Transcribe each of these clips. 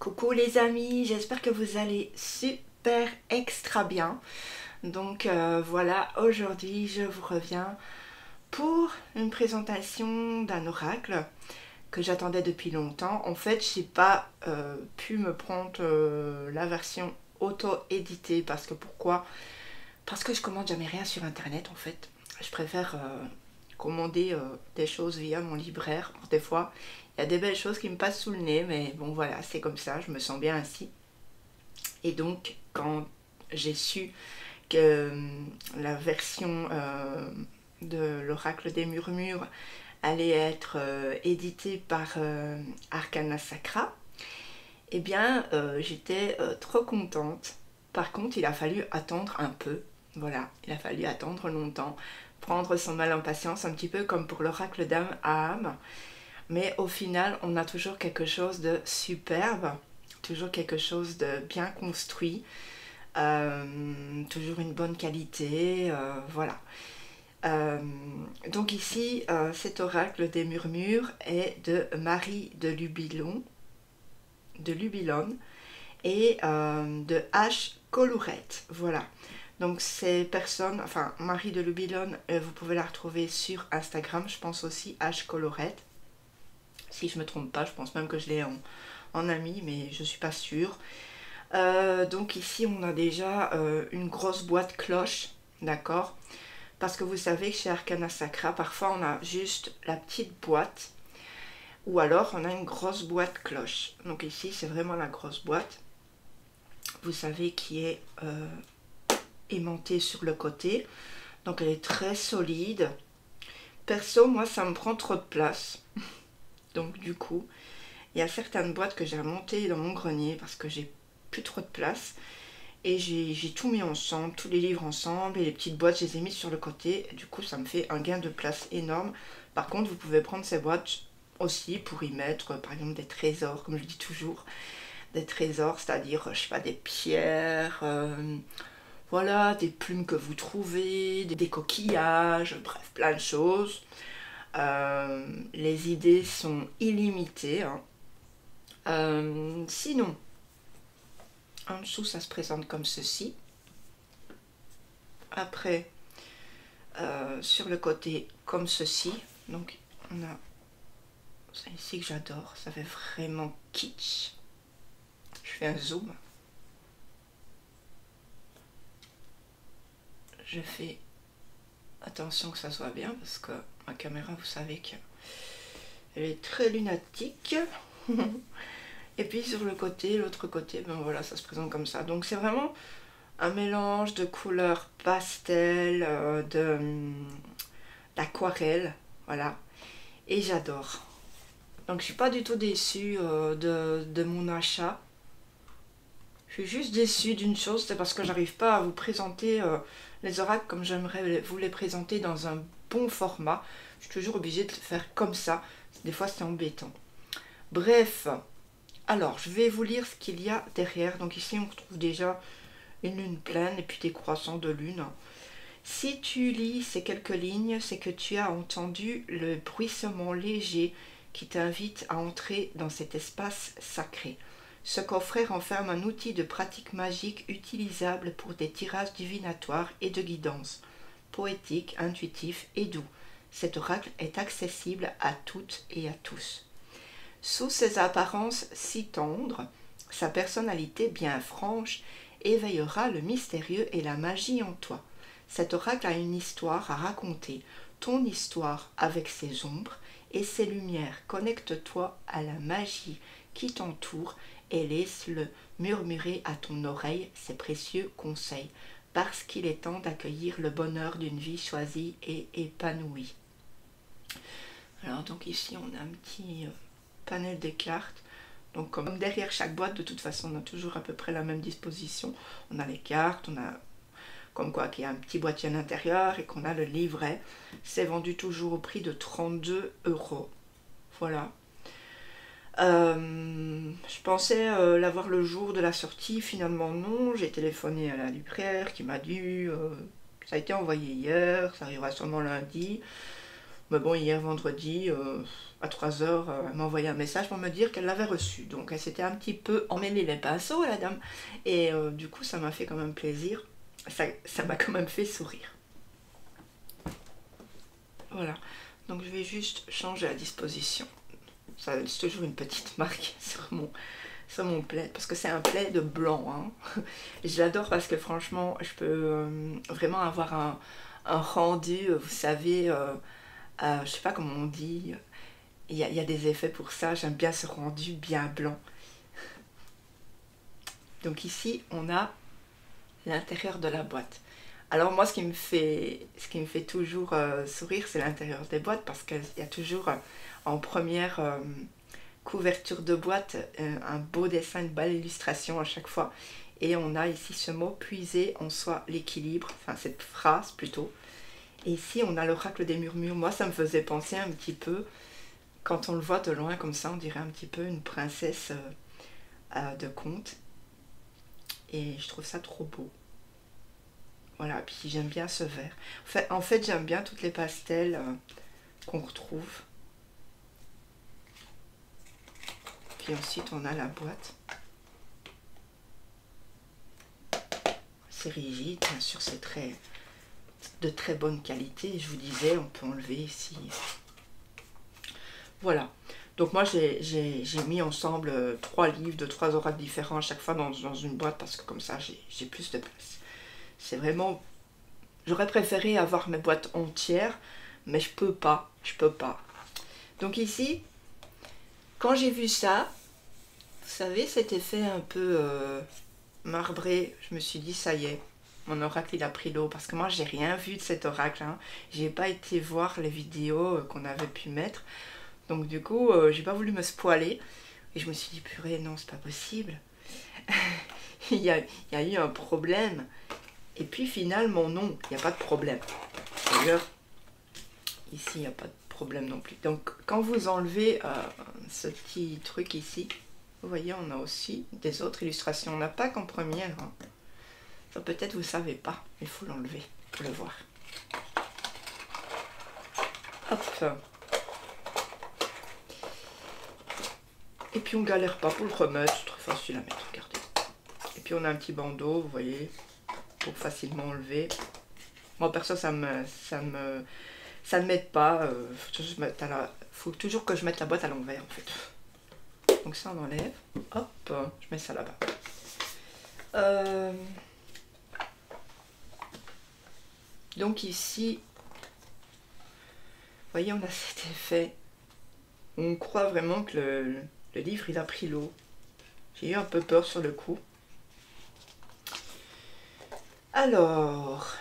Coucou les amis, j'espère que vous allez super extra bien. Donc voilà, aujourd'hui je vous reviens pour une présentation d'un oracle que j'attendais depuis longtemps. En fait, j'ai pas pu me prendre la version auto-éditée parce que pourquoi? Parce que je commande jamais rien sur internet en fait. Je préfère commander des choses via mon libraire. Des fois, il y a des belles choses qui me passent sous le nez, mais bon voilà, c'est comme ça, je me sens bien ainsi. Et donc, quand j'ai su que la version de l'oracle des murmures allait être éditée par Arcana Sacra, eh bien, j'étais trop contente. Par contre, il a fallu attendre un peu. Voilà, il a fallu attendre longtemps, prendre son mal en patience, un petit peu comme pour l'oracle d'âme à âme. Mais au final, on a toujours quelque chose de superbe, toujours quelque chose de bien construit, toujours une bonne qualité, voilà. Donc ici, cet oracle des murmures est de Marie de Lubilon et de H. Colourette, voilà. Donc ces personnes, enfin Marie de Lubilon, vous pouvez la retrouver sur Instagram, je pense aussi H. Colourette. Si je me trompe pas, je pense même que je l'ai en ami, mais je suis pas sûre. Donc ici on a déjà une grosse boîte cloche, d'accord? Parce que vous savez que chez Arcana Sacra, parfois on a juste la petite boîte, ou alors on a une grosse boîte cloche. Donc ici c'est vraiment la grosse boîte, vous savez, qui est aimantée sur le côté. Donc elle est très solide. Perso, moi ça me prend trop de place. Donc du coup, il y a certaines boîtes que j'ai remontées dans mon grenier parce que j'ai plus trop de place. Et j'ai tout mis ensemble, tous les livres ensemble, et les petites boîtes, je les ai mises sur le côté. Du coup, ça me fait un gain de place énorme. Par contre, vous pouvez prendre ces boîtes aussi pour y mettre, par exemple, des trésors, comme je dis toujours. Des trésors, c'est-à-dire, je sais pas, des pierres, voilà, des plumes que vous trouvez, des coquillages, bref, plein de choses. Les idées sont illimitées, hein. Sinon, en dessous, ça se présente comme ceci. Après, sur le côté, comme ceci. Donc, on a ça ici que j'adore. Ça fait vraiment kitsch. Je fais un zoom. Je fais attention que ça soit bien parce que ma caméra, vous savez qu'elle est très lunatique. Et puis sur le côté, l'autre côté, ben voilà, ça se présente comme ça. Donc c'est vraiment un mélange de couleurs pastel, d'aquarelle, voilà. Et j'adore. Donc je suis pas du tout déçue de mon achat. Je suis juste déçue d'une chose, c'est parce que j'arrive pas à vous présenter les oracles comme j'aimerais vous les présenter dans un bon format. Je suis toujours obligée de le faire comme ça. Des fois c'est embêtant. Bref, alors je vais vous lire ce qu'il y a derrière. Donc ici on retrouve déjà une lune pleine et puis des croissants de lune. Si tu lis ces quelques lignes, c'est que tu as entendu le bruissement léger qui t'invite à entrer dans cet espace sacré. Ce coffret renferme un outil de pratique magique utilisable pour des tirages divinatoires et de guidance, poétique, intuitif et doux. Cet oracle est accessible à toutes et à tous. Sous ses apparences si tendres, sa personnalité bien franche éveillera le mystérieux et la magie en toi. Cet oracle a une histoire à raconter, ton histoire avec ses ombres et ses lumières. Connecte-toi à la magie qui t'entoure et laisse-le murmurer à ton oreille ses précieux conseils, parce qu'il est temps d'accueillir le bonheur d'une vie choisie et épanouie. Alors donc ici on a un petit panel de cartes. Donc comme derrière chaque boîte, de toute façon on a toujours à peu près la même disposition. On a les cartes, on a comme quoi qu'il y a un petit boîtier à l'intérieur et qu'on a le livret. C'est vendu toujours au prix de 32 €. Voilà. Je pensais l'avoir le jour de la sortie, finalement non. J'ai téléphoné à la libraire qui m'a dit ça a été envoyé hier, ça arrivera sûrement lundi. Mais bon, hier vendredi, à 3 heures, elle m'a envoyé un message pour me dire qu'elle l'avait reçu. Donc elle s'était un petit peu emmêlée les pinceaux, la dame. Et du coup, ça m'a fait quand même plaisir. Ça m'a quand même fait sourire. Voilà. Donc je vais juste changer la disposition. Ça c'est toujours une petite marque sur mon plaid. Parce que c'est un plaid blanc. Hein. Je l'adore parce que franchement, je peux vraiment avoir un rendu, vous savez... je sais pas comment on dit, il y a des effets pour ça, j'aime bien ce rendu bien blanc. Donc ici, on a l'intérieur de la boîte. Alors moi, ce qui me fait toujours sourire, c'est l'intérieur des boîtes, parce qu'il y a toujours en première couverture de boîte un beau dessin, une belle illustration à chaque fois. Et on a ici ce mot, puiser en soi l'équilibre, enfin cette phrase plutôt. Et ici, on a l'oracle des murmures. Moi, ça me faisait penser un petit peu, quand on le voit de loin comme ça, on dirait un petit peu une princesse de conte. Et je trouve ça trop beau. Voilà, puis j'aime bien ce vert. En fait j'aime bien toutes les pastels qu'on retrouve. Puis ensuite, on a la boîte. C'est rigide, bien sûr, c'est de très bonne qualité. Je vous disais, on peut enlever ici. Voilà. Donc moi, j'ai mis ensemble 3 livres de 3 oracles différents à chaque fois dans une boîte, parce que comme ça, j'ai plus de place. C'est vraiment... J'aurais préféré avoir mes boîtes entières, mais je peux pas. Donc ici, quand j'ai vu ça, vous savez, cet effet un peu marbré, je me suis dit, ça y est, mon oracle, il a pris l'eau. Parce que moi, j'ai rien vu de cet oracle. Hein. J'ai pas été voir les vidéos qu'on avait pu mettre. Donc du coup, j'ai pas voulu me spoiler. Et je me suis dit, purée, non, c'est pas possible. il y a eu un problème. Et puis finalement, non, il n'y a pas de problème. D'ailleurs, ici, il n'y a pas de problème non plus. Donc, quand vous enlevez ce petit truc ici, vous voyez, on a aussi des autres illustrations. On n'a pas qu'en première. Hein. Peut-être vous ne savez pas, il faut l'enlever pour le voir. Hop. Et puis on galère pas pour le remettre, c'est très facile à mettre, regardez. Et puis on a un petit bandeau, vous voyez, pour facilement enlever. Moi perso ça ne m'aide pas, faut toujours que je mette la boîte à l'envers en fait. Donc ça on enlève, hop, je mets ça là-bas. Donc ici, vous voyez, on a cet effet. On croit vraiment que le livre il a pris l'eau. J'ai eu un peu peur sur le coup. Alors,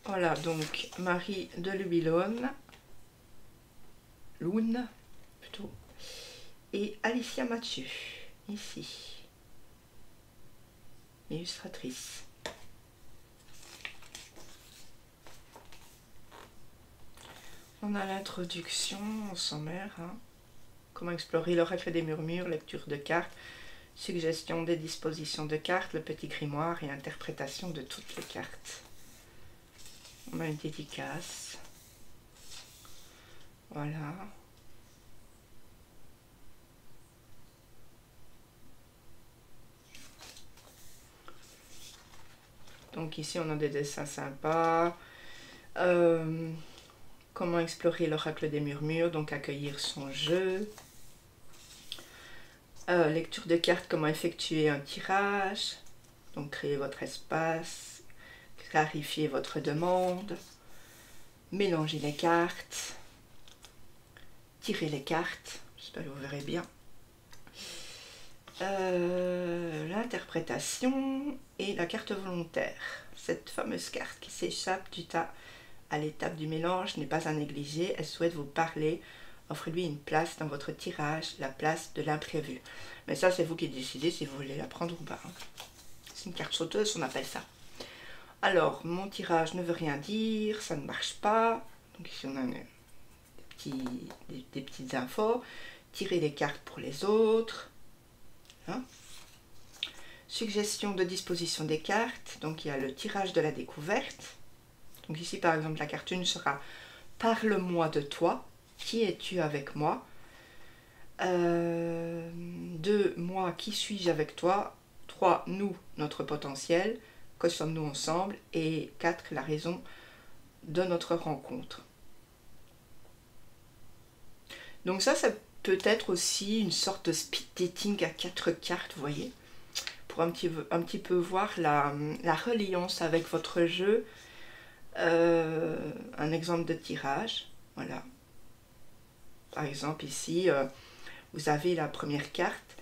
voilà, donc Marie de Lubilone, Loun plutôt, et Alicia Mathieu, ici, illustratrice. On a l'introduction, on s'en mêle, hein. Comment explorer l'oracle des murmures, lecture de cartes, suggestion des dispositions de cartes, le petit grimoire et interprétation de toutes les cartes. On a une dédicace. Voilà. Donc ici on a des dessins sympas. Comment explorer l'oracle des murmures, donc accueillir son jeu. Lecture de cartes, comment effectuer un tirage. Donc créer votre espace, clarifier votre demande, mélanger les cartes, tirer les cartes, j'espère que vous verrez bien. L'interprétation et la carte volontaire. Cette fameuse carte qui s'échappe du tas à l'étape du mélange n'est pas à négliger. Elle souhaite vous parler. Offrez-lui une place dans votre tirage, la place de l'imprévu. Mais ça, c'est vous qui décidez si vous voulez la prendre ou pas. C'est une carte sauteuse, on appelle ça. Alors, mon tirage ne veut rien dire, ça ne marche pas. Donc ici, on a des petites infos. Tirer des cartes pour les autres. Hein? Suggestion de disposition des cartes. Donc il y a le tirage de la découverte. Donc ici par exemple la carte 1 sera parle-moi de toi. Qui es-tu avec moi? 2, moi, qui suis-je avec toi? 3, nous, notre potentiel. Que sommes-nous ensemble? Et 4, la raison de notre rencontre. Donc ça peut être aussi une sorte de speed dating à 4 cartes, vous voyez, pour un petit peu voir la reliance avec votre jeu. Un exemple de tirage, voilà. Par exemple ici, vous avez la première carte,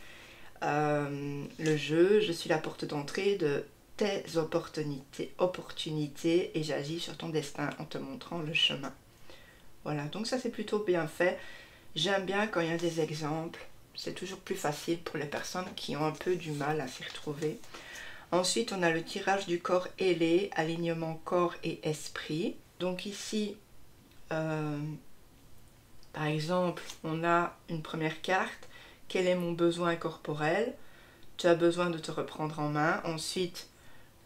le jeu, je suis la porte d'entrée de tes opportunités et j'agis sur ton destin en te montrant le chemin. Voilà, donc ça c'est plutôt bien fait. J'aime bien quand il y a des exemples, c'est toujours plus facile pour les personnes qui ont un peu du mal à s'y retrouver. Ensuite, on a le tirage du corps ailé, alignement corps et esprit. Donc ici, par exemple, on a une première carte. Quel est mon besoin corporel? Tu as besoin de te reprendre en main. Ensuite,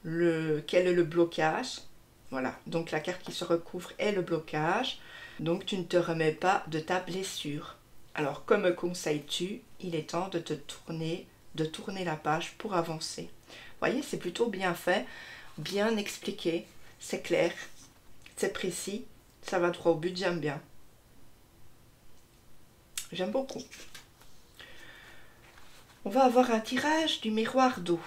quel est le blocage? Voilà, donc la carte qui se recouvre est le blocage. Donc tu ne te remets pas de ta blessure. Alors, que me conseilles-tu? Il est temps de tourner la page pour avancer. Vous voyez, c'est plutôt bien fait, bien expliqué, c'est clair, c'est précis, ça va droit au but, j'aime bien. J'aime beaucoup. On va avoir un tirage du miroir d'eau.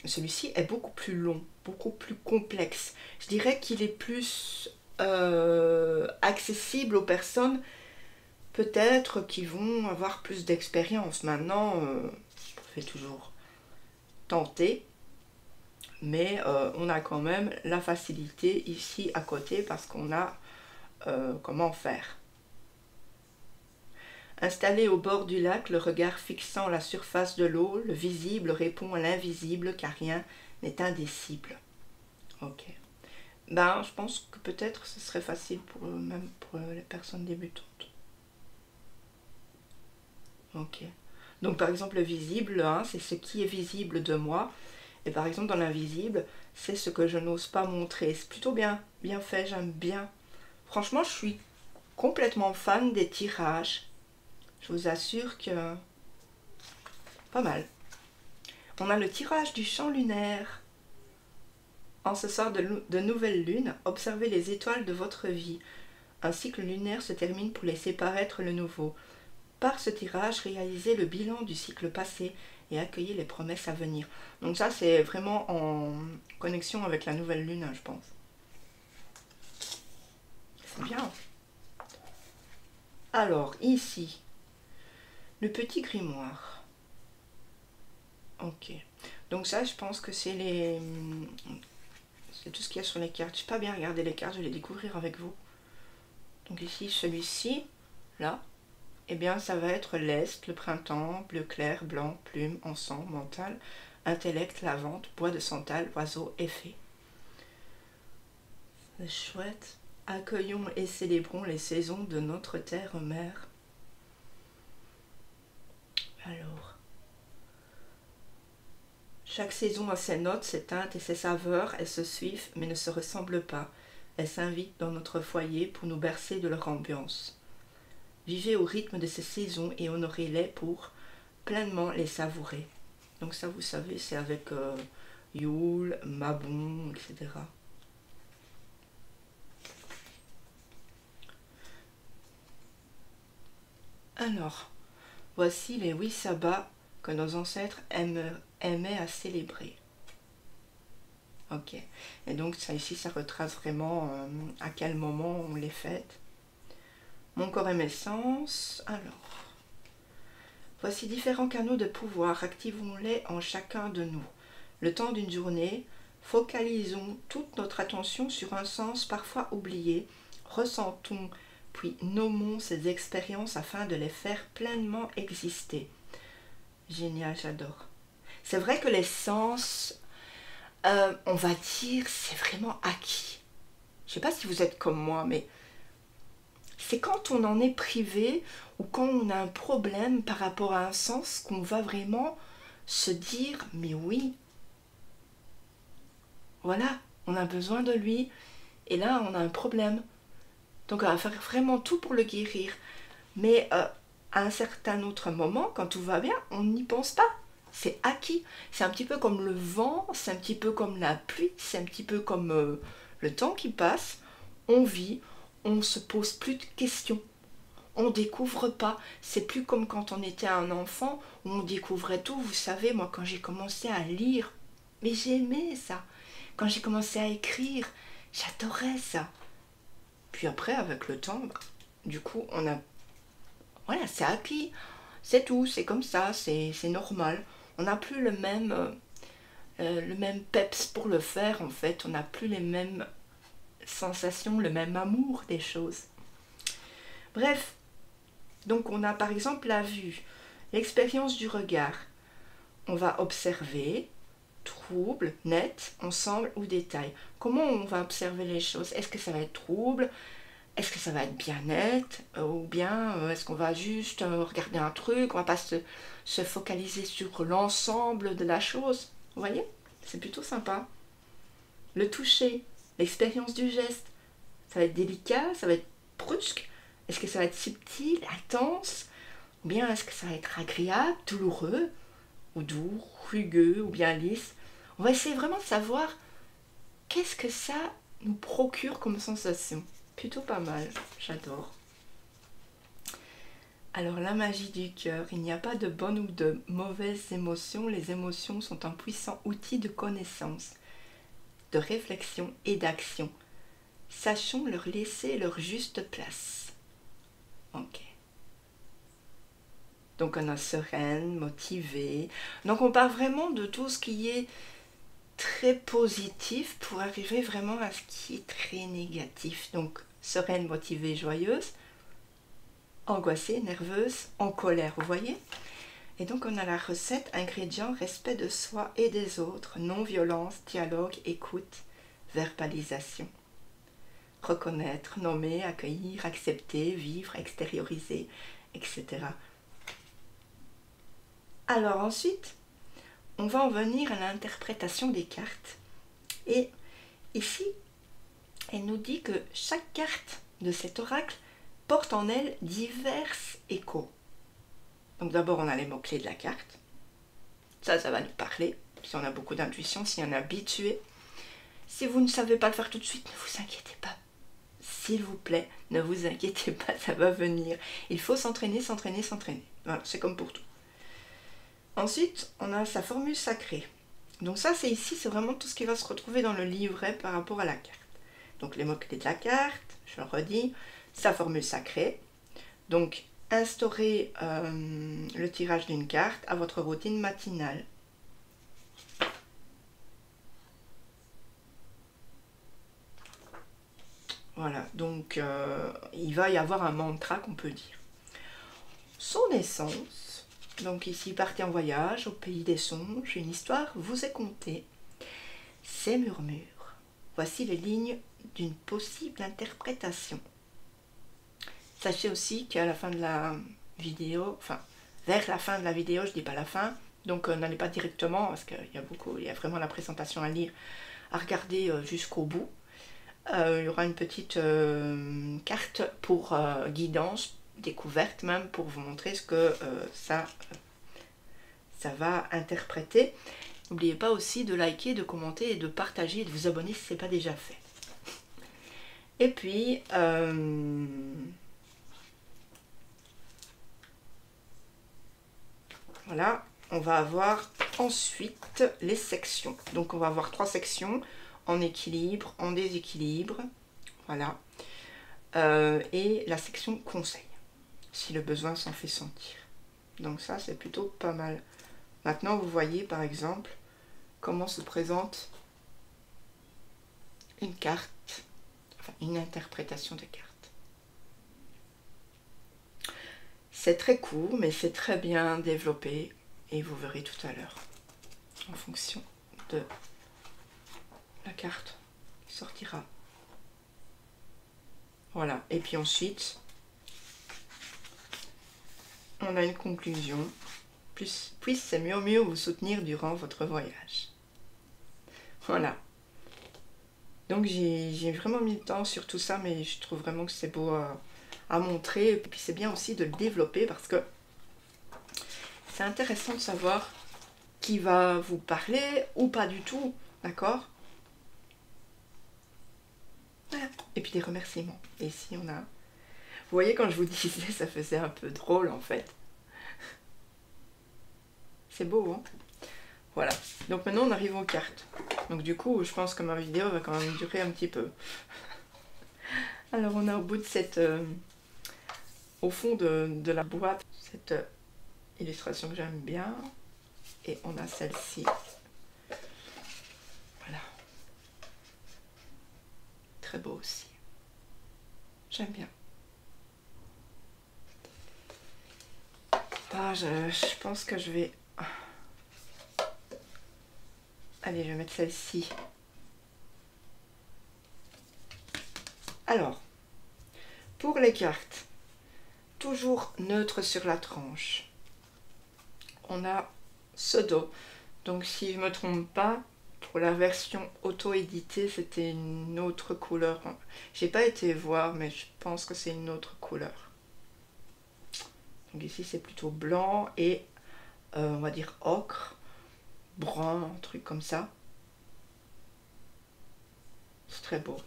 Celui-ci est beaucoup plus long, beaucoup plus complexe. Je dirais qu'il est plus accessible aux personnes peut-être qui vont avoir plus d'expérience. Maintenant, vous pouvez toujours tenter, mais on a quand même la facilité ici à côté parce qu'on a comment faire. Installé au bord du lac, le regard fixant la surface de l'eau, le visible répond à l'invisible car rien n'est indicible. Ok. Ben, je pense que peut-être ce serait facile même pour les personnes débutantes. Ok. Donc par exemple le visible, hein, c'est ce qui est visible de moi. Et par exemple dans l'invisible, c'est ce que je n'ose pas montrer. C'est plutôt bien fait, j'aime bien. Franchement, je suis complètement fan des tirages. Je vous assure que pas mal. On a le tirage du champ lunaire. En ce soir de nouvelle lune, observez les étoiles de votre vie. Un cycle lunaire se termine pour laisser paraître le nouveau. Par ce tirage, réalisez le bilan du cycle passé et accueillez les promesses à venir. Donc ça, c'est vraiment en connexion avec la nouvelle lune, je pense. C'est bien. Alors, ici, le petit grimoire. Ok. Donc ça, je pense que c'est tout ce qu'il y a sur les cartes. Je n'ai pas bien regardé les cartes, je vais les découvrir avec vous. Donc ici, celui-ci, là, eh bien, ça va être l'Est, le printemps, bleu clair, blanc, plume, encens, mental, intellect, lavande, bois de santal, oiseau et fée. C'est chouette. Accueillons et célébrons les saisons de notre terre-mère. Alors, chaque saison a ses notes, ses teintes et ses saveurs. Elles se suivent mais ne se ressemblent pas. Elles s'invitent dans notre foyer pour nous bercer de leur ambiance. Vivez au rythme de ces saisons et honorez-les pour pleinement les savourer. Donc ça, vous savez, c'est avec Yule, Mabon, etc. Alors, voici les 8 sabbats que nos ancêtres aimaient à célébrer. Ok. Et donc ça ici, ça retrace vraiment à quel moment on les fête. Mon corps et mes sens. Alors, voici différents canaux de pouvoir. Activons-les en chacun de nous. Le temps d'une journée, focalisons toute notre attention sur un sens parfois oublié. Ressentons, puis nommons ces expériences afin de les faire pleinement exister. Génial, j'adore. C'est vrai que les sens, on va dire, c'est vraiment acquis. Je ne sais pas si vous êtes comme moi, mais c'est quand on en est privé ou quand on a un problème par rapport à un sens qu'on va vraiment se dire, mais oui, voilà, on a besoin de lui, et là on a un problème. Donc on va faire vraiment tout pour le guérir. Mais à un certain autre moment, quand tout va bien, on n'y pense pas. C'est acquis. C'est un petit peu comme le vent, c'est un petit peu comme la pluie, c'est un petit peu comme le temps qui passe. On vit, on se pose plus de questions. On découvre pas. C'est plus comme quand on était un enfant où on découvrait tout. Vous savez, moi quand j'ai commencé à lire, mais j'aimais ça. Quand j'ai commencé à écrire, j'adorais ça. Puis après, avec le temps, du coup, voilà, c'est acquis. C'est tout, c'est comme ça, c'est normal. On n'a plus le même peps pour le faire, en fait. On n'a plus les mêmes sensations, le même amour des choses. Bref, donc on a par exemple la vue, l'expérience du regard. On va observer, trouble, net, ensemble ou détail. Comment on va observer les choses? Est-ce que ça va être trouble? Est-ce que ça va être bien net? Ou bien est-ce qu'on va juste regarder un truc? On va pas se focaliser sur l'ensemble de la chose. Vous voyez? C'est plutôt sympa. Le toucher, l'expérience du geste. Ça va être délicat, ça va être brusque. Est-ce que ça va être subtil, intense? Ou bien est-ce que ça va être agréable, douloureux? Ou doux, rugueux, ou bien lisse? On va essayer vraiment de savoir qu'est-ce que ça nous procure comme sensation. Plutôt pas mal, j'adore. Alors la magie du cœur, il n'y a pas de bonnes ou de mauvaises émotions. Les émotions sont un puissant outil de connaissance, de réflexion et d'action. Sachons leur laisser leur juste place. Ok. Donc on a sereine, motivée. Donc on part vraiment de tout ce qui est très positif pour arriver vraiment à ce qui est très négatif. Donc sereine, motivée, joyeuse, angoissée, nerveuse, en colère, vous voyez? Et donc on a la recette, ingrédients, respect de soi et des autres, non-violence, dialogue, écoute, verbalisation. Reconnaître, nommer, accueillir, accepter, vivre, extérioriser, etc. Alors ensuite, on va en venir à l'interprétation des cartes. Et ici, elle nous dit que chaque carte de cet oracle porte en elle divers échos. Donc d'abord, on a les mots-clés de la carte. Ça va nous parler. Si on a beaucoup d'intuition, si on est habitué. Si vous ne savez pas le faire tout de suite, ne vous inquiétez pas. S'il vous plaît, ne vous inquiétez pas, ça va venir. Il faut s'entraîner, s'entraîner, s'entraîner. Voilà, c'est comme pour tout. Ensuite, on a sa formule sacrée. Donc ça, c'est ici, c'est vraiment tout ce qui va se retrouver dans le livret par rapport à la carte. Donc les mots-clés de la carte, je le redis, sa formule sacrée. Donc, instaurez le tirage d'une carte à votre routine matinale. Voilà, donc il va y avoir un mantra qu'on peut dire. Son essence, donc ici partez en voyage au pays des songes, une histoire vous est contée. Ces murmures, voici les lignes d'une possible interprétation. Sachez aussi qu'à la fin de la vidéo, enfin vers la fin de la vidéo, je dis pas la fin, donc n'allez pas directement parce qu'il y a vraiment la présentation à lire, à regarder jusqu'au bout. Il y aura une petite carte pour guidance, découverte même, pour vous montrer ce que ça va interpréter. N'oubliez pas aussi de liker, de commenter et de partager et de vous abonner si ce n'est pas déjà fait. Et puis, voilà, on va avoir ensuite les sections. Donc on va avoir 3 sections, en équilibre, en déséquilibre, voilà. Et la section conseil, si le besoin s'en fait sentir. Donc ça, c'est plutôt pas mal. Maintenant, vous voyez par exemple comment se présente une carte, enfin une interprétation de carte. C'est très court, mais c'est très bien développé et vous verrez tout à l'heure en fonction de la carte qui sortira. Voilà, et puis ensuite, on a une conclusion. Puisse ces murmures vous soutenir durant votre voyage. Voilà. Donc j'ai vraiment mis le temps sur tout ça, mais je trouve vraiment que c'est beau à montrer. Et puis c'est bien aussi de le développer parce que c'est intéressant de savoir qui va vous parler ou pas du tout, d'accord? Voilà. Et puis des remerciements. Et ici on a... Vous voyez, quand je vous disais, ça faisait un peu drôle en fait. C'est beau, hein? Voilà. Donc maintenant on arrive aux cartes. Donc du coup, je pense que ma vidéo va quand même durer un petit peu. Alors on a au bout de cette... au fond de la boîte, cette illustration que j'aime bien. Et on a celle-ci. Voilà. Très beau aussi. J'aime bien. Ah, je pense que je vais... Allez, je vais mettre celle-ci. Alors, pour les cartes, toujours neutre sur la tranche. On a ce dos. Donc si je ne me trompe pas, pour la version auto-éditée, c'était une autre couleur. J'ai pas été voir, mais je pense que c'est une autre couleur. Donc ici c'est plutôt blanc et on va dire ocre, brun, un truc comme ça. C'est très beau.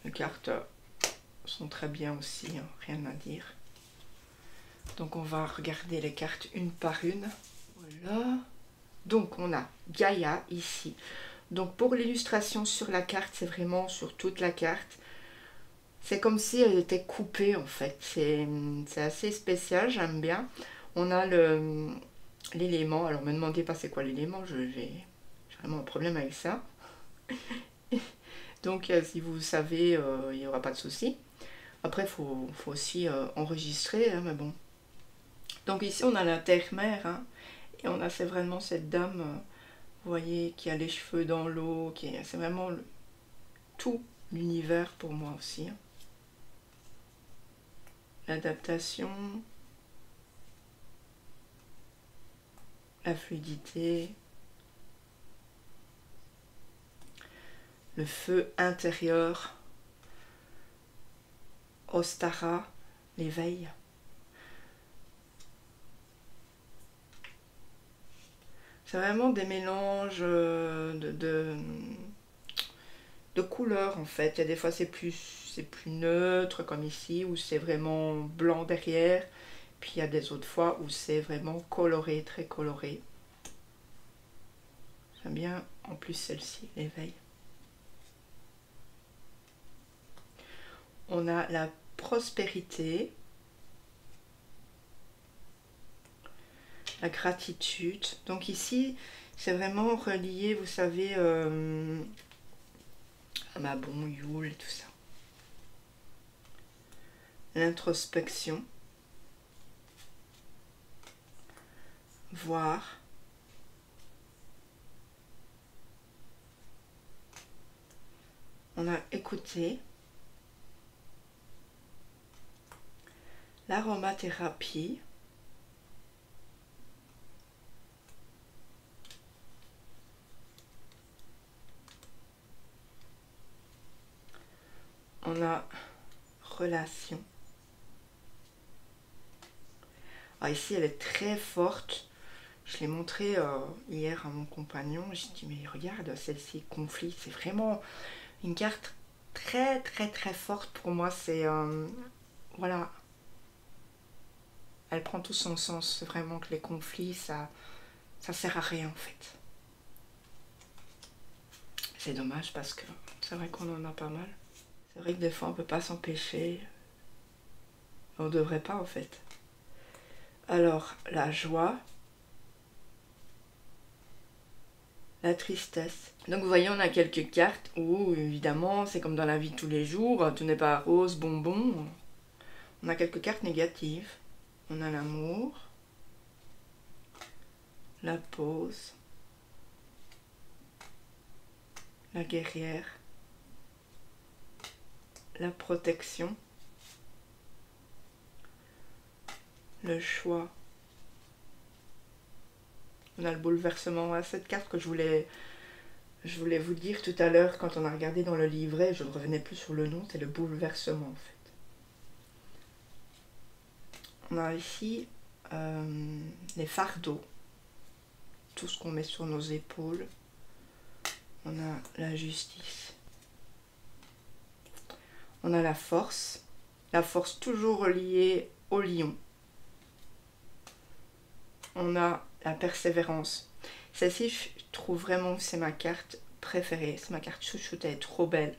Les cartes sont très bien aussi, hein, rien à dire. Donc on va regarder les cartes une par une. Voilà. Donc on a Gaïa ici. Donc pour l'illustration sur la carte, c'est vraiment sur toute la carte. C'est comme si elle était coupée en fait. C'est assez spécial, j'aime bien. On a l'élément. Alors me demandez pas c'est quoi l'élément, j'ai vraiment un problème avec ça. Donc si vous savez, il n'y aura pas de souci. Après, il faut aussi enregistrer, hein, mais bon. Donc ici, on a la terre-mère, hein, et on a c'est vraiment cette dame, vous voyez, qui a les cheveux dans l'eau, c'est vraiment tout l'univers pour moi aussi. Hein. L'adaptation, la fluidité, le feu intérieur, Ostara, l'éveil. C'est vraiment des mélanges de couleurs en fait. Il y a des fois c'est plus neutre comme ici, où c'est vraiment blanc derrière. Puis il y a des autres fois où c'est vraiment coloré, très coloré. J'aime bien en plus celle-ci, l'éveil. On a la prospérité, la gratitude. Donc ici, c'est vraiment relié, vous savez, à ma bon Yule et tout ça. L'introspection. Voir. On a écouté. L'aromathérapie. On a relation. Ah, ici, elle est très forte. Je l'ai montré hier à mon compagnon. J'ai dit, mais regarde, celle-ci, conflit. C'est vraiment une carte très, très, très forte pour moi. C'est, voilà. Elle prend tout son sens. C'est vraiment que les conflits, ça sert à rien, en fait. C'est dommage parce que c'est vrai qu'on en a pas mal. C'est vrai que des fois, on peut pas s'empêcher. On devrait pas, en fait. Alors, la joie. La tristesse. Donc vous voyez, on a quelques cartes où évidemment c'est comme dans la vie de tous les jours, tout n'est pas rose, bonbon. On a quelques cartes négatives. On a l'amour, la pause, la guerrière, la protection, le choix. On a le bouleversement. Voilà, cette carte que je voulais Je voulais vous dire tout à l'heure, quand on a regardé dans le livret, je ne revenais plus sur le nom, c'est le bouleversement en fait. On a ici les fardeaux, tout ce qu'on met sur nos épaules. On a la justice. On a la force toujours reliée au lion. On a la persévérance. Celle-ci, je trouve vraiment que c'est ma carte préférée. C'est ma carte chouchoute, elle est trop belle.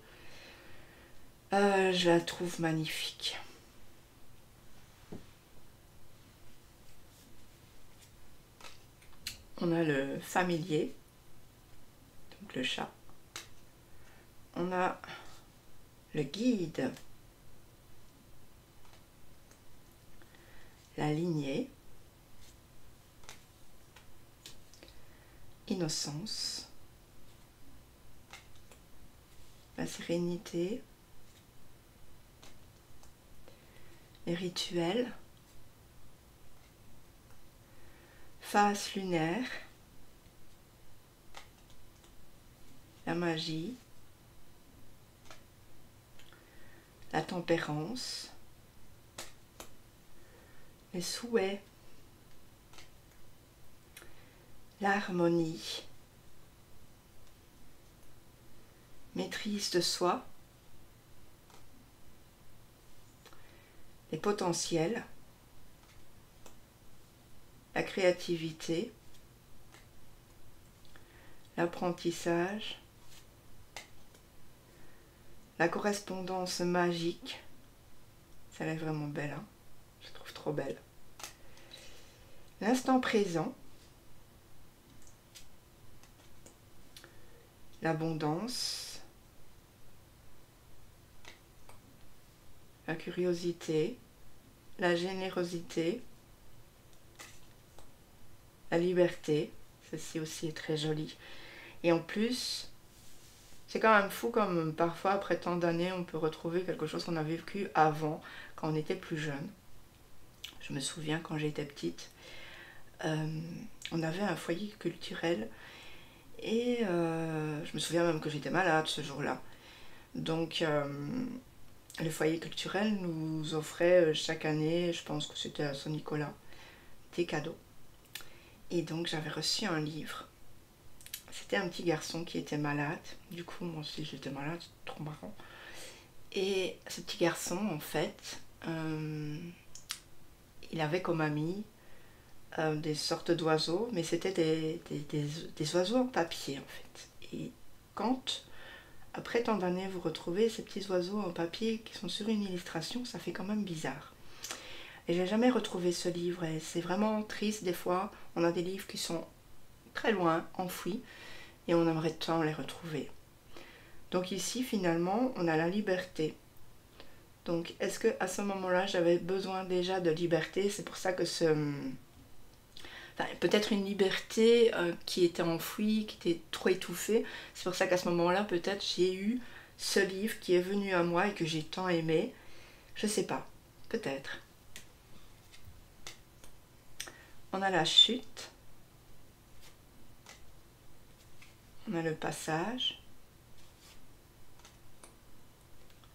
Je la trouve magnifique. On a le familier, donc le chat. On a le guide, la lignée, innocence, la sérénité, les rituels, phase lunaire, la magie, la tempérance, les souhaits, l'harmonie, maîtrise de soi, les potentiels, la créativité, l'apprentissage, la correspondance magique. Celle-là est vraiment belle, hein, je la trouve trop belle. L'instant présent, l'abondance, la curiosité, la générosité, la liberté. Celle-ci aussi est très jolie. Et en plus, c'est quand même fou comme parfois, après tant d'années, on peut retrouver quelque chose qu'on a vécu avant, quand on était plus jeune. Je me souviens quand j'étais petite, on avait un foyer culturel et je me souviens même que j'étais malade ce jour-là. Donc le foyer culturel nous offrait chaque année, je pense que c'était à Saint-Nicolas, des cadeaux. Et donc j'avais reçu un livre. C'était un petit garçon qui était malade. Du coup, moi aussi j'étais malade, c'est trop marrant. Et ce petit garçon, en fait, il avait comme ami des sortes d'oiseaux, mais c'était des oiseaux en papier, en fait. Et quand, après tant d'années, vous retrouvez ces petits oiseaux en papier qui sont sur une illustration, ça fait quand même bizarre. Et j'ai jamais retrouvé ce livre, et c'est vraiment triste des fois. On a des livres qui sont très loin, enfouis, et on aimerait tant les retrouver. Donc ici, finalement, on a la liberté. Donc, est-ce que à ce moment-là, j'avais besoin déjà de liberté? C'est pour ça que peut-être une liberté qui était enfouie, qui était trop étouffée. C'est pour ça qu'à ce moment-là, peut-être j'ai eu ce livre qui est venu à moi et que j'ai tant aimé. Je sais pas, peut-être. On a la chute. On a le passage.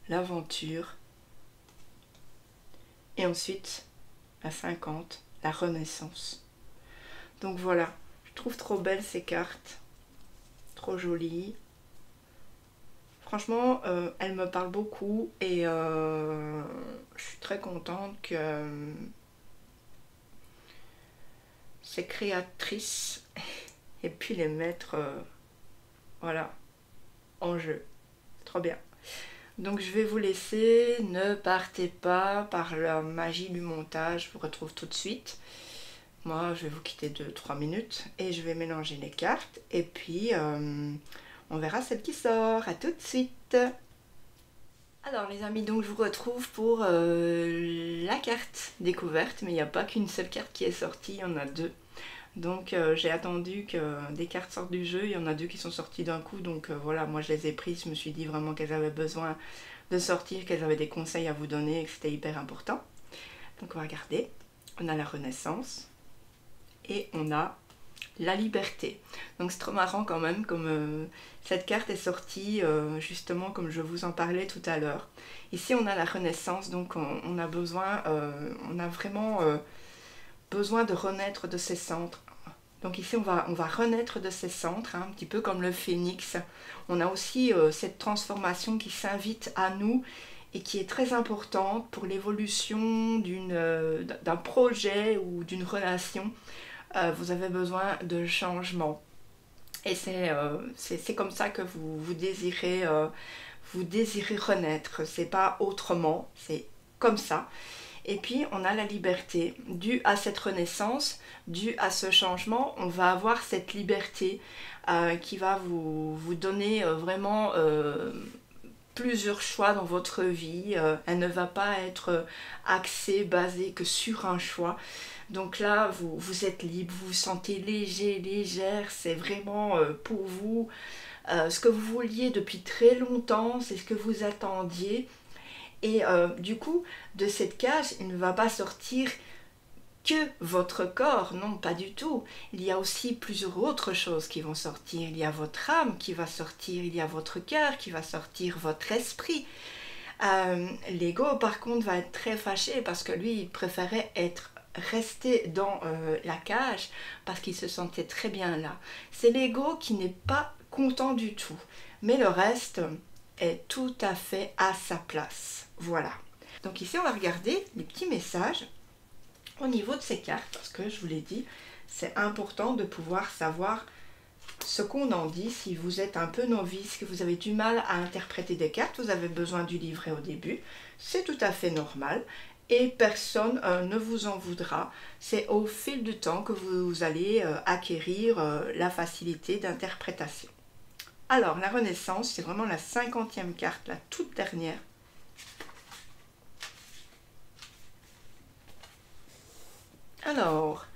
L'aventure. Et ensuite, la 50, la renaissance. Donc voilà, je trouve trop belles ces cartes. Trop jolies. Franchement, elles me parlent beaucoup et je suis très contente que ces créatrices aient pu les mettre voilà, en jeu. Trop bien. Donc je vais vous laisser, ne partez pas par la magie du montage, je vous retrouve tout de suite. Moi je vais vous quitter 2-3 minutes et je vais mélanger les cartes et puis on verra celle qui sort. À tout de suite. Alors les amis, donc je vous retrouve pour la carte découverte, mais il n'y a pas qu'une seule carte qui est sortie, il y en a deux. Donc j'ai attendu que des cartes sortent du jeu, il y en a deux qui sont sorties d'un coup, donc voilà, moi je les ai prises, je me suis dit vraiment qu'elles avaient besoin de sortir, qu'elles avaient des conseils à vous donner et que c'était hyper important. Donc on va regarder, on a la Renaissance et on a la liberté. Donc c'est trop marrant quand même comme cette carte est sortie justement comme je vous en parlais tout à l'heure. Ici on a la renaissance, donc on a besoin, on a vraiment besoin de renaître de ses centres. Donc ici on va renaître de ses centres, hein, un petit peu comme le phénix. On a aussi cette transformation qui s'invite à nous et qui est très importante pour l'évolution d'un projet ou d'une relation. Vous avez besoin de changement. Et c'est comme ça que vous désirez renaître. C'est pas autrement, c'est comme ça. Et puis on a la liberté. Due à cette renaissance, due à ce changement, on va avoir cette liberté qui va vous donner vraiment plusieurs choix dans votre vie. Elle ne va pas être axée, basée que sur un choix. Donc là, vous êtes libre, vous vous sentez léger, légère, c'est vraiment pour vous ce que vous vouliez depuis très longtemps, c'est ce que vous attendiez. Et du coup, de cette cage, il ne va pas sortir que votre corps, non, pas du tout. Il y a aussi plusieurs autres choses qui vont sortir. Il y a votre âme qui va sortir, il y a votre cœur qui va sortir, votre esprit. L'ego, par contre, va être très fâché parce que lui, il préférait rester dans la cage parce qu'il se sentait très bien là. C'est l'ego qui n'est pas content du tout. Mais le reste est tout à fait à sa place. Voilà. Donc ici, on va regarder les petits messages au niveau de ces cartes, parce que je vous l'ai dit, c'est important de pouvoir savoir ce qu'on en dit. Si vous êtes un peu novice, que vous avez du mal à interpréter des cartes, vous avez besoin du livret au début, c'est tout à fait normal et personne ne vous en voudra. C'est au fil du temps que vous allez acquérir la facilité d'interprétation. Alors, la Renaissance, c'est vraiment la 50e carte, la toute dernière. Alors,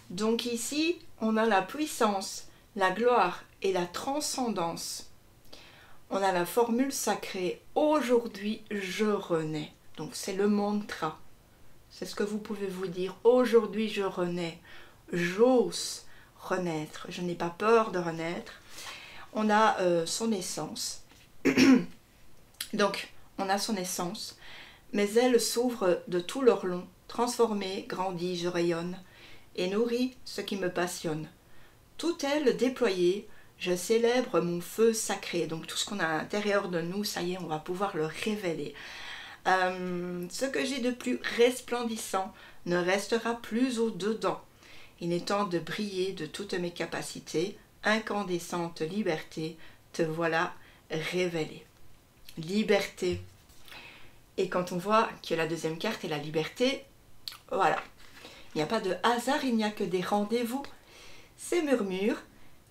donc ici, on a la puissance, la gloire et la transcendance. On a la formule sacrée, aujourd'hui je renais. Donc c'est le mantra. C'est ce que vous pouvez vous dire. Aujourd'hui je renais. J'ose renaître. Je n'ai pas peur de renaître. On a son essence. Donc, on a son essence. Mes ailes s'ouvrent de tout leur long. Transformée, grandie, je rayonne et nourris ce qui me passionne. Toute aile déployée, je célèbre mon feu sacré. Donc tout ce qu'on a à l'intérieur de nous, ça y est, on va pouvoir le révéler. Ce que j'ai de plus resplendissant ne restera plus au-dedans. Il est temps de briller de toutes mes capacités. Incandescente liberté, te voilà révélée. Liberté. Et quand on voit que la deuxième carte est la liberté, voilà. Il n'y a pas de hasard, il n'y a que des rendez-vous. Ces murmures.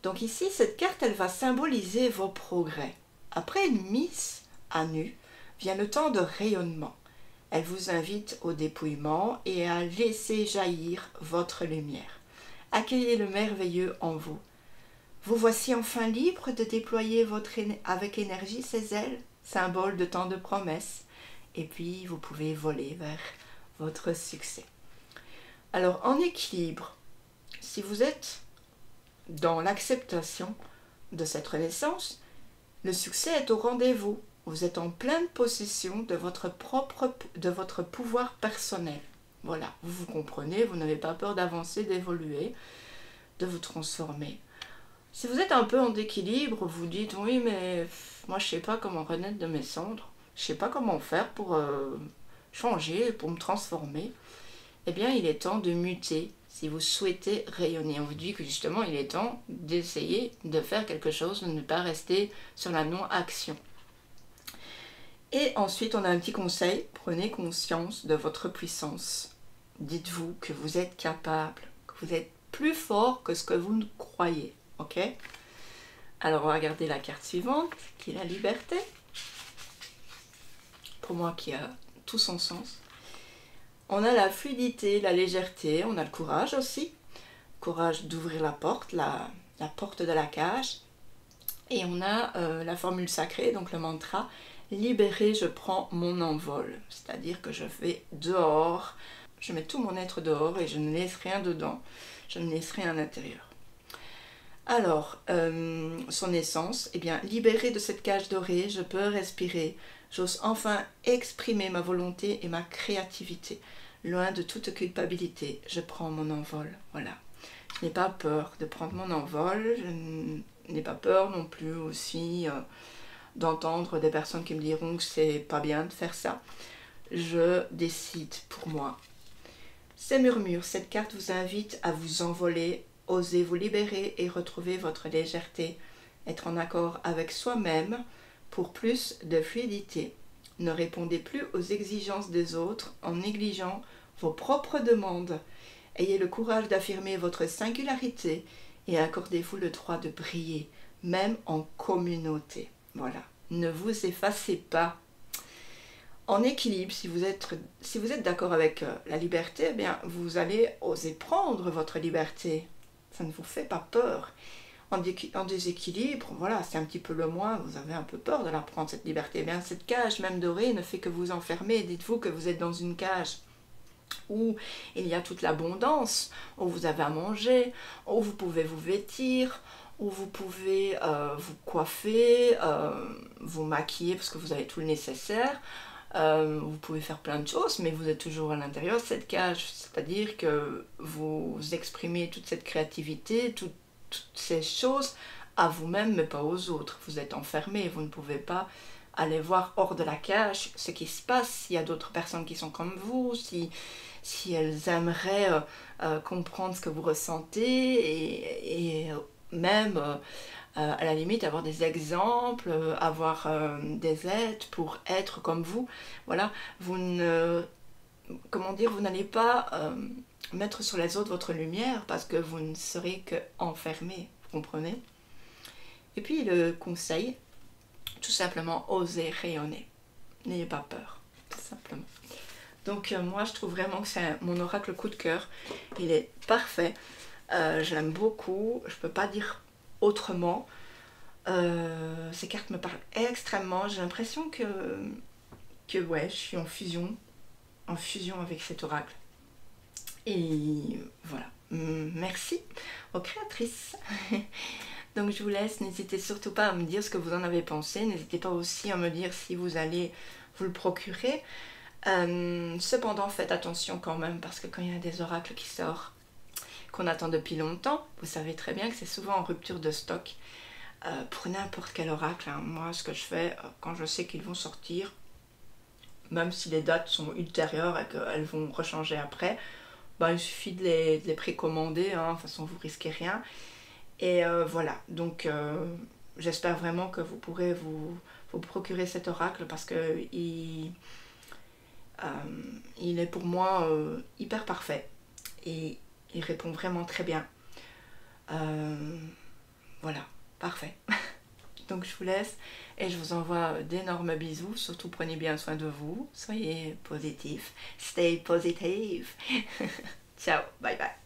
Donc ici, cette carte, elle va symboliser vos progrès. Après une mise à nu, vient le temps de rayonnement. Elle vous invite au dépouillement et à laisser jaillir votre lumière. Accueillez le merveilleux en vous. Vous voici enfin libre de déployer avec énergie ces ailes, symbole de tant de promesses. Et puis, vous pouvez voler vers votre succès. Alors, en équilibre, si vous êtes dans l'acceptation de cette renaissance, le succès est au rendez-vous. Vous êtes en pleine possession de votre pouvoir personnel. Voilà, vous comprenez, vous n'avez pas peur d'avancer, d'évoluer, de vous transformer. Si vous êtes un peu en déséquilibre, vous dites « Oui, mais moi, je ne sais pas comment renaître de mes cendres. Je ne sais pas comment faire pour changer, pour me transformer. » Eh bien, il est temps de muter si vous souhaitez rayonner. On vous dit que justement, il est temps d'essayer de faire quelque chose, de ne pas rester sur la non-action. Et ensuite, on a un petit conseil. Prenez conscience de votre puissance. Dites-vous que vous êtes capable, que vous êtes plus fort que ce que vous ne croyez. Ok? Alors, on va regarder la carte suivante, qui est la liberté. Pour moi, qui a tout son sens. On a la fluidité, la légèreté, on a le courage aussi. Courage d'ouvrir la porte de la cage. Et on a la formule sacrée, donc le mantra. Libéré, je prends mon envol. C'est-à-dire que je vais dehors, je mets tout mon être dehors et je ne laisse rien dedans. Je ne laisse rien à l'intérieur. Alors, son essence, eh bien, libérée de cette cage dorée, je peux respirer. J'ose enfin exprimer ma volonté et ma créativité. Loin de toute culpabilité, je prends mon envol. Voilà. Je n'ai pas peur de prendre mon envol. Je n'ai pas peur non plus aussi d'entendre des personnes qui me diront que c'est pas bien de faire ça. Je décide pour moi. Ces murmures, cette carte vous invite à vous envoler, oser vous libérer et retrouver votre légèreté, être en accord avec soi-même pour plus de fluidité. Ne répondez plus aux exigences des autres en négligeant vos propres demandes. Ayez le courage d'affirmer votre singularité et accordez-vous le droit de briller, même en communauté. Voilà. Ne vous effacez pas. En équilibre, si vous êtes d'accord avec la liberté, eh bien, vous allez oser prendre votre liberté. Ça ne vous fait pas peur. En déséquilibre, voilà, c'est un petit peu le moins, vous avez un peu peur de la prendre, cette liberté. Eh bien, cette cage, même dorée, ne fait que vous enfermer. Dites-vous que vous êtes dans une cage où il y a toute l'abondance, où vous avez à manger, où vous pouvez vous vêtir, où vous pouvez vous coiffer, vous maquiller parce que vous avez tout le nécessaire. Vous pouvez faire plein de choses, mais vous êtes toujours à l'intérieur de cette cage, c'est-à-dire que vous exprimez toute cette créativité, toutes ces choses à vous-même, mais pas aux autres. Vous êtes enfermé, vous ne pouvez pas aller voir hors de la cage ce qui se passe, s'il y a d'autres personnes qui sont comme vous, si elles aimeraient comprendre ce que vous ressentez, et même à la limite avoir des exemples, avoir des aides pour être comme vous. Voilà, vous ne, comment dire, vous n'allez pas mettre sur les autres votre lumière parce que vous ne serez que enfermé, vous comprenez? Et puis le conseil, tout simplement, osez rayonner. N'ayez pas peur, tout simplement. Donc moi je trouve vraiment que c'est mon oracle coup de cœur. Il est parfait. Je l'aime beaucoup. Je peux pas dire autrement. Ces cartes me parlent extrêmement. J'ai l'impression que ouais, je suis en fusion avec cet oracle. Et voilà. Merci aux créatrices. Donc je vous laisse. N'hésitez surtout pas à me dire ce que vous en avez pensé. N'hésitez pas aussi à me dire si vous allez vous le procurer. Cependant, faites attention quand même, parce que quand il y a des oracles qui sortent, qu'on attend depuis longtemps, vous savez très bien que c'est souvent en rupture de stock. Pour n'importe quel oracle, hein. Moi, ce que je fais, quand je sais qu'ils vont sortir, même si les dates sont ultérieures et qu'elles vont rechanger après, bah, il suffit de les précommander, hein. De toute façon, vous risquez rien. Et voilà, donc j'espère vraiment que vous pourrez vous procurer cet oracle, parce que il est pour moi hyper parfait et il répond vraiment très bien. Voilà, parfait. Donc je vous laisse et je vous envoie d'énormes bisous. Surtout prenez bien soin de vous, soyez positifs, stay positive. Ciao, bye bye.